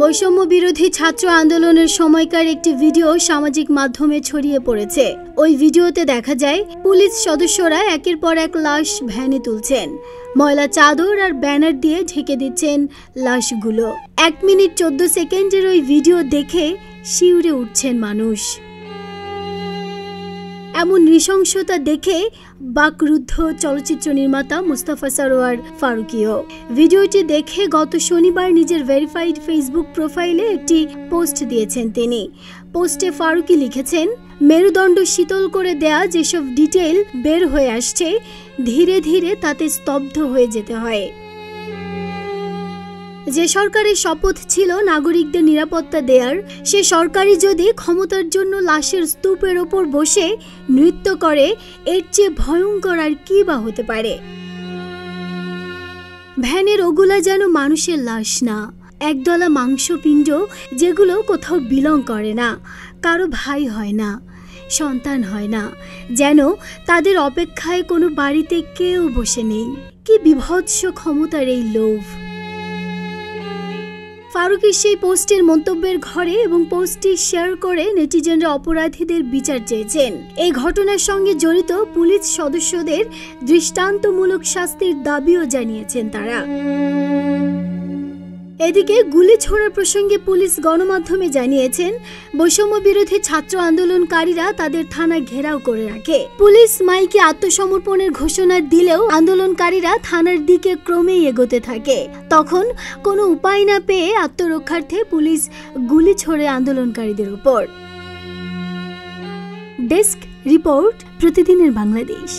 বৈষম্য বিরোধী ছাত্র আন্দোলনের সময়কার একটি ভিডিও সামাজিক মাধ্যমে ছড়িয়ে পড়েছে। ওই ভিডিওতে দেখা যায় পুলিশ সদস্যরা একের পর এক লাশ ভ্যানে তুলছেন, ময়লা চাদর আর ব্যানার দিয়ে ঢেকে দিচ্ছেন লাশগুলো। 1 মিনিট 14 সেকেন্ডের ওই ভিডিও দেখে শিউরে উঠছেন মানুষ। এমন নৃশংসতা দেখে বাকরুদ্ধ চলচ্চিত্র নির্মাতা মুস্তাফা সরোয়ার ফারুকীও। ভিডিওটি দেখে গত শনিবার নিজের ভেরিফাইড ফেসবুক প্রোফাইলে একটি পোস্ট দিয়েছেন তিনি। পোস্টে ফারুকী লিখেছেন, মেরুদণ্ড শীতল করে দেয়া যেসব ডিটেল বের হয়ে আসছে, ধীরে ধীরে তাতে স্তব্ধ হয়ে যেতে হয়। যে সরকারের শপথ ছিল নাগরিকদের নিরাপত্তা দেয়ার, সে সরকারই যদি ক্ষমতার জন্য লাশের স্তূপের ওপর বসে নৃত্য করে, এর চেয়ে ভয়ঙ্কর আর কি বা হতে পারে। ভ্যানের ওগুলা যেন মানুষের লাশ না, একদলা মাংসপিণ্ড, যেগুলো কোথাও বিলং করে না, কারো ভাই হয় না, সন্তান হয় না, যেন তাদের অপেক্ষায় কোনো বাড়িতে কেউ বসে নেই। কি বিভৎস ক্ষমতার এই লোভ। ফারুকীর সেই পোস্টের মন্তব্যের ঘরে এবং পোস্টটি শেয়ার করে নেটিজেনরা অপরাধীদের বিচার চেয়েছেন। এই ঘটনার সঙ্গে জড়িত পুলিশ সদস্যদের দৃষ্টান্তমূলক শাস্তির দাবিও জানিয়েছেন তারা। এদিকে গুলি ছোড়ার প্রসঙ্গে পুলিশ গণমাধ্যমে জানিয়েছেন, বৈষম্য বিরোধী ছাত্র আন্দোলনকারীরা তাদের থানা ঘেরাও করে রাখে। পুলিশ মাইকে আত্মসমর্পণের ঘোষণা দিলেও আন্দোলনকারীরা থানার দিকে ক্রমেই এগোতে থাকে। তখন কোনো উপায় না পেয়ে আত্মরক্ষার্থে পুলিশ গুলি ছোড়ে আন্দোলনকারীদের উপর। ডেস্ক রিপোর্ট, প্রতিদিনের বাংলাদেশ।